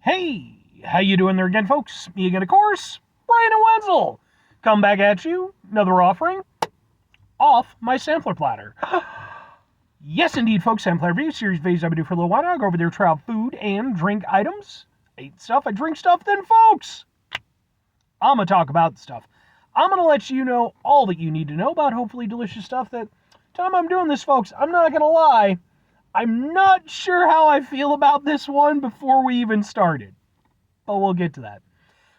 Hey, how you doing there again, folks? Me again, of course, Brandon Wenzel. Come back at you, another offering off my sampler platter. Yes, indeed, folks, sampler review series videos I do for a little while now. I go over there, try out food and drink items. I eat stuff, I drink stuff, then, folks, I'm going to talk about the stuff. I'm going to let you know all that you need to know about hopefully delicious stuff that time I'm doing this, folks, I'm not going to lie, I'm not sure how I feel about this one before we even started. But we'll get to that.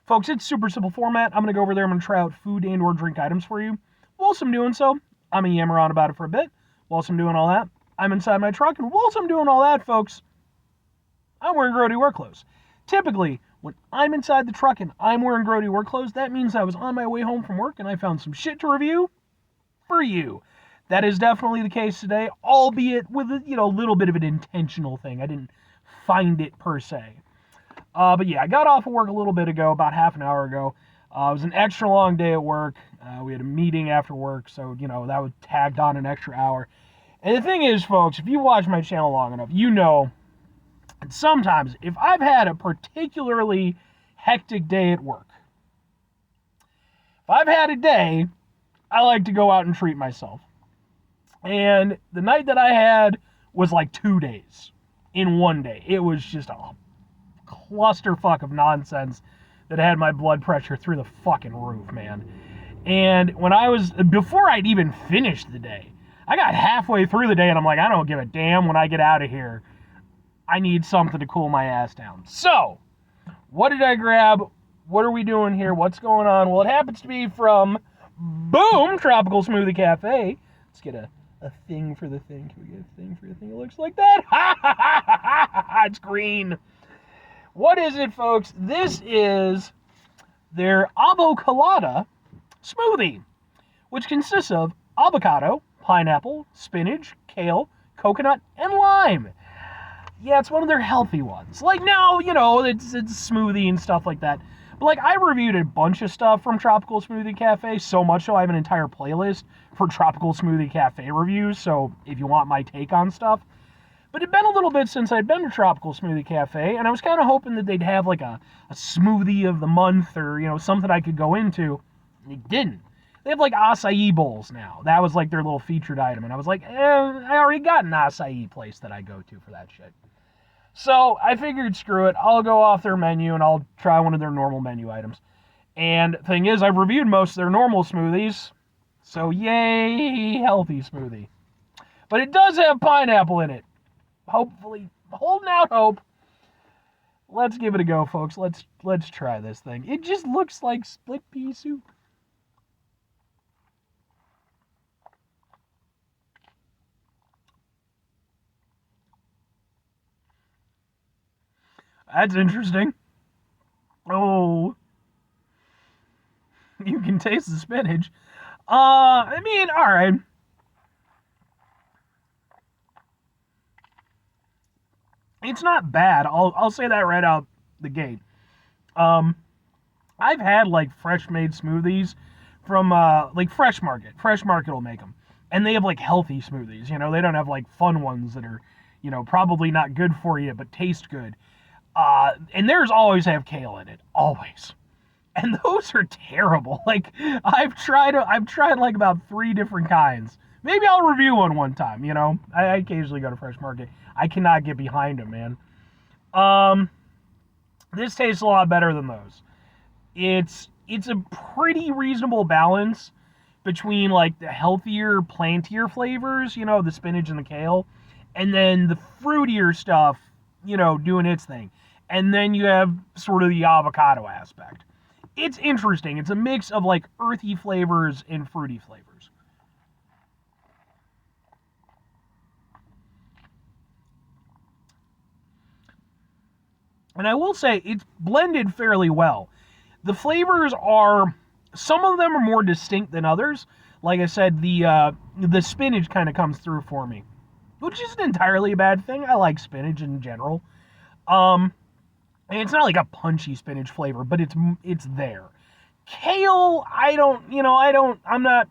Folks, it's super simple format. I'm going to go over there. I'm going to try out food and or drink items for you. Whilst I'm doing so, I'm going to yammer on about it for a bit. Whilst I'm doing all that, I'm inside my truck. And whilst I'm doing all that, folks, I'm wearing grody work clothes. Typically, when I'm inside the truck and I'm wearing grody work clothes, that means I was on my way home from work and I found some shit to review for you. That is definitely the case today, albeit with a little bit of an intentional thing. I didn't find it per se. But yeah, I got off of work a little bit ago, about half an hour ago. It was an extra long day at work. We had a meeting after work, so, that was tagged on an extra hour. And the thing is, folks, if you watch my channel long enough, you know that sometimes if I've had a particularly hectic day at work, if I've had a day, I like to go out and treat myself. And the night that I had was like 2 days in one day. It was just a clusterfuck of nonsense that had my blood pressure through the fucking roof, man. And before I'd even finished the day, I got halfway through the day and I'm like, I don't give a damn when I get out of here. I need something to cool my ass down. So, what did I grab? What are we doing here? What's going on? Well, it happens to be from, boom, Tropical Smoothie Cafe. Let's get a thing for the thing. Can we get a thing for the thing that looks like that? Ha ha ha ha ha! It's green. What is it, folks? This is their Avocolada smoothie, which consists of avocado, pineapple, spinach, kale, coconut, and lime. Yeah, it's one of their healthy ones. Like, now, it's smoothie and stuff like that. But, like, I reviewed a bunch of stuff from Tropical Smoothie Cafe, so much so I have an entire playlist for Tropical Smoothie Cafe reviews, so if you want my take on stuff. But it'd been a little bit since I'd been to Tropical Smoothie Cafe, and I was kind of hoping that they'd have, like, a smoothie of the month or, something I could go into. And they didn't. They have, like, acai bowls now. That was, like, their little featured item. And I was like, I already got an acai place that I go to for that shit. So I figured, screw it, I'll go off their menu and I'll try one of their normal menu items. And thing is, I've reviewed most of their normal smoothies, so yay, healthy smoothie. But it does have pineapple in it. Hopefully, holding out hope. Let's give it a go, folks. Let's try this thing. It just looks like split pea soup. That's interesting. Oh. You can taste the spinach. Alright. It's not bad. I'll say that right out the gate. I've had, like, fresh-made smoothies from, like, Fresh Market. Fresh Market will make them. And they have, like, healthy smoothies. They don't have, like, fun ones that are, probably not good for you, but taste good. And theirs always have kale in it. Always. And those are terrible. Like, I've tried like about 3 different kinds. Maybe I'll review one time, I occasionally go to Fresh Market. I cannot get behind them, man. This tastes a lot better than those. It's a pretty reasonable balance between, like, the healthier, plantier flavors, the spinach and the kale, and then the fruitier stuff, doing its thing. And then you have sort of the avocado aspect. It's interesting. It's a mix of, like, earthy flavors and fruity flavors. And I will say, it's blended fairly well. The flavors some of them are more distinct than others. Like I said, the spinach kind of comes through for me, which isn't entirely a bad thing. I like spinach in general. And it's not like a punchy spinach flavor, but it's there. Kale, I'm not,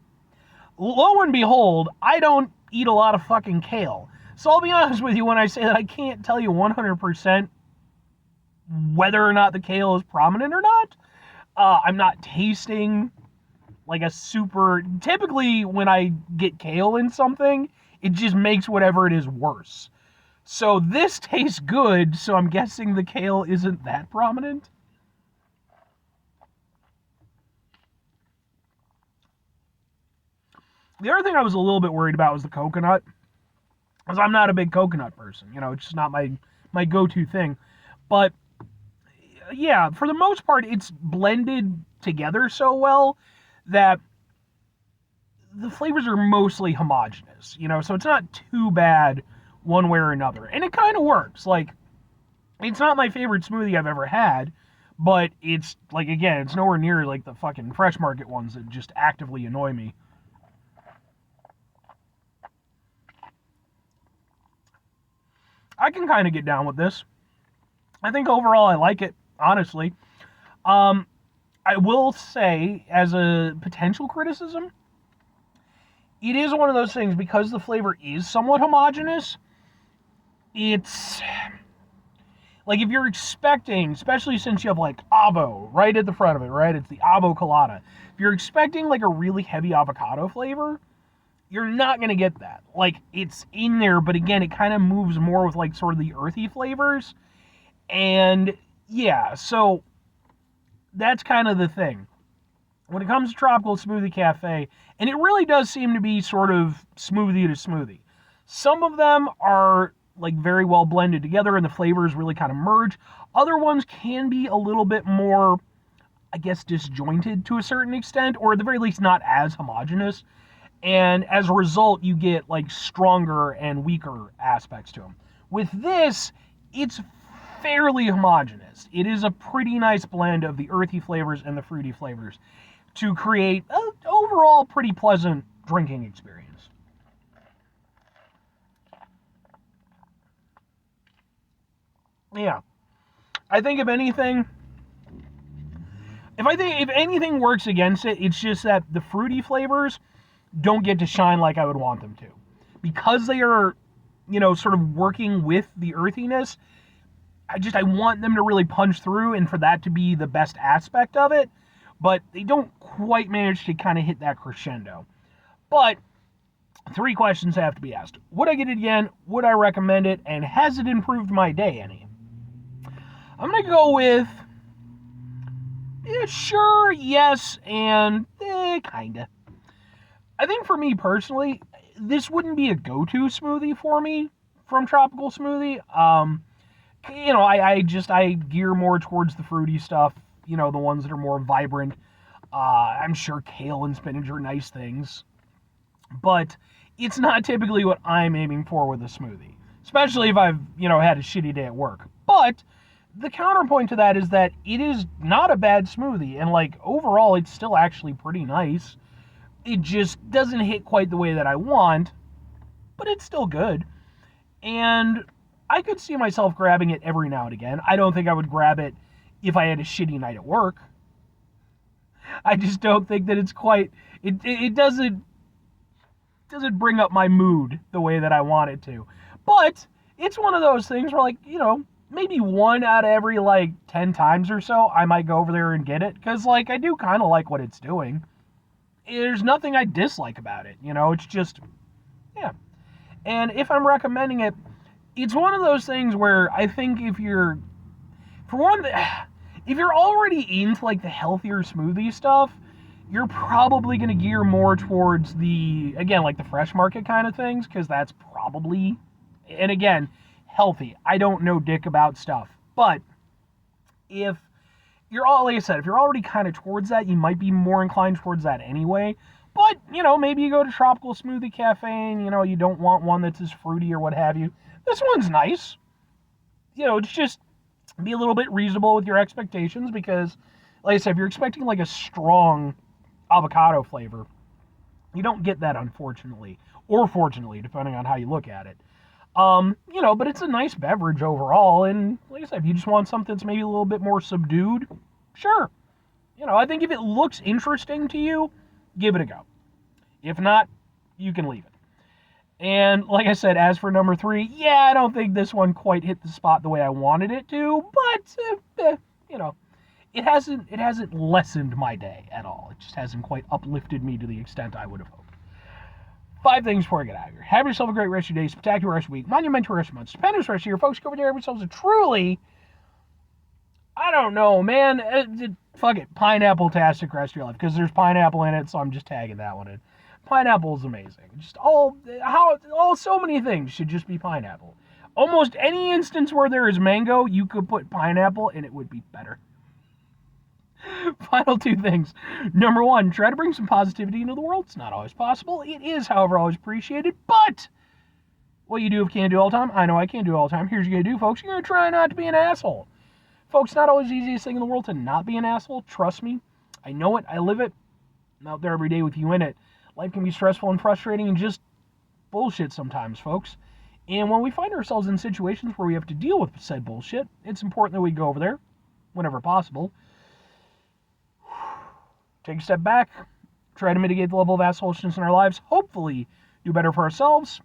lo and behold, I don't eat a lot of fucking kale. So I'll be honest with you when I say that I can't tell you 100% whether or not the kale is prominent or not. I'm not tasting like a super. Typically, when I get kale in something, it just makes whatever it is worse. So this tastes good, so I'm guessing the kale isn't that prominent. The other thing I was a little bit worried about was the coconut, because I'm not a big coconut person. It's just not my go-to thing. But yeah, for the most part, it's blended together so well that the flavors are mostly homogenous. So it's not too bad one way or another, and it kind of works. Like, it's not my favorite smoothie I've ever had, but it's like, again, it's nowhere near like the fucking fresh market ones that just actively annoy me. I can kind of get down with this. I think overall I like it, honestly. Um, I will say, as a potential criticism, it is one of those things, because the flavor is somewhat homogenous. It's like, if you're expecting, especially since you have like Avo right at the front of it, right? It's the Avocolada. If you're expecting like a really heavy avocado flavor, you're not going to get that. Like, it's in there, but again, it kind of moves more with like sort of the earthy flavors. And yeah, so that's kind of the thing. When it comes to Tropical Smoothie Cafe, and it really does seem to be sort of smoothie to smoothie. Some of them are like very well blended together and the flavors really kind of merge. Other ones can be a little bit more, I guess, disjointed to a certain extent, or at the very least not as homogenous. And as a result, you get like stronger and weaker aspects to them. With this, it's fairly homogenous. It is a pretty nice blend of the earthy flavors and the fruity flavors to create an overall pretty pleasant drinking experience. Yeah. I think if anything, if anything works against it, it's just that the fruity flavors don't get to shine like I would want them to. Because they are, sort of working with the earthiness, I want them to really punch through and for that to be the best aspect of it, but they don't quite manage to kind of hit that crescendo. But 3 questions have to be asked. Would I get it again? Would I recommend it? And has it improved my day any? I'm going to go with sure, yes, and kinda. I think for me personally, this wouldn't be a go-to smoothie for me from Tropical Smoothie. I gear more towards the fruity stuff, the ones that are more vibrant. I'm sure kale and spinach are nice things, but it's not typically what I'm aiming for with a smoothie, especially if I've, had a shitty day at work. But the counterpoint to that is that it is not a bad smoothie, and like overall, it's still actually pretty nice. It just doesn't hit quite the way that I want, but it's still good. And I could see myself grabbing it every now and again. I don't think I would grab it if I had a shitty night at work. I just don't think that it's quite, it doesn't bring up my mood the way that I want it to. But it's one of those things where, like, maybe 1 out of every like 10 times or so, I might go over there and get it, because like I do kind of like what it's doing. There's nothing I dislike about it, it's just, yeah. And if I'm recommending it, it's one of those things where I think if you're already into like the healthier smoothie stuff, you're probably going to gear more towards the, again, like the fresh market kind of things, because that's probably, and again, healthy. I don't know dick about stuff, but if you're all, like I said, if you're already kind of towards that, you might be more inclined towards that anyway. But, maybe you go to Tropical Smoothie Cafe and, you don't want one that's as fruity or what have you. This one's nice. It's just be a little bit reasonable with your expectations, because, like I said, if you're expecting like a strong avocado flavor, you don't get that, unfortunately, or fortunately, depending on how you look at it. But it's a nice beverage overall, and like I said, if you just want something that's maybe a little bit more subdued, sure. I think if it looks interesting to you, give it a go. If not, you can leave it. And like I said, as for number 3, yeah, I don't think this one quite hit the spot the way I wanted it to, but you know, it hasn't lessened my day at all. It just hasn't quite uplifted me to the extent I would have hoped. 5 things before I get out of here. Have yourself a great rest of your day, spectacular rest of your week, monumental rest of your month, stupendous rest of your folks. Go over there, have yourselves a truly, I don't know, man, fuck it, pineapple-tastic rest of your life, because there's pineapple in it, so I'm just tagging that one in. Pineapple is amazing. Just so many things should just be pineapple. Almost any instance where there is mango, you could put pineapple and it would be better. Final 2 things. Number 1, try to bring some positivity into the world. It's not always possible. It is, however, always appreciated. But what you do can't do all the time. I know I can't do all the time. Here's what you're going to do, folks. You're going to try not to be an asshole. Folks, not always the easiest thing in the world to not be an asshole. Trust me. I know it. I live it. I'm out there every day with you in it. Life can be stressful and frustrating and just bullshit sometimes, folks. And when we find ourselves in situations where we have to deal with said bullshit, it's important that we go over there whenever possible. Take a step back, try to mitigate the level of assholishness in our lives, hopefully do better for ourselves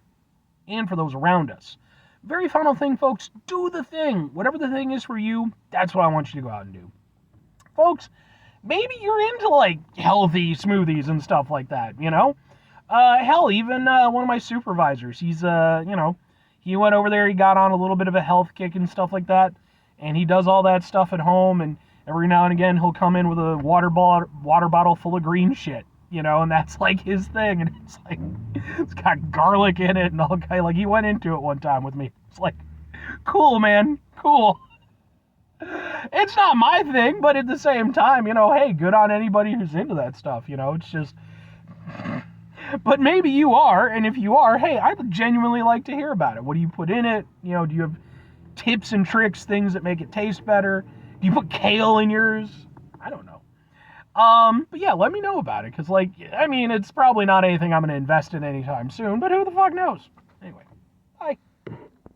and for those around us. Very final thing, folks, do the thing. Whatever the thing is for you, that's what I want you to go out and do. Folks, maybe you're into, like, healthy smoothies and stuff like that, you know? Hell, even one of my supervisors, he's, he went over there, he got on a little bit of a health kick and stuff like that, and he does all that stuff at home, and every now and again, he'll come in with a water bottle full of green shit, you know, and that's like his thing. And it's like, it's got garlic in it and all kind of, like, he went into it one time with me. It's like, cool, man, cool. It's not my thing, but at the same time, you know, hey, good on anybody who's into that stuff, you know, it's just, but maybe you are, and if you are, hey, I'd genuinely like to hear about it. What do you put in it? You know, do you have tips and tricks, things that make it taste better? Do you put kale in yours? I don't know. But yeah, let me know about it, because, like, I mean, it's probably not anything I'm going to invest in anytime soon, but who the fuck knows? Anyway, bye.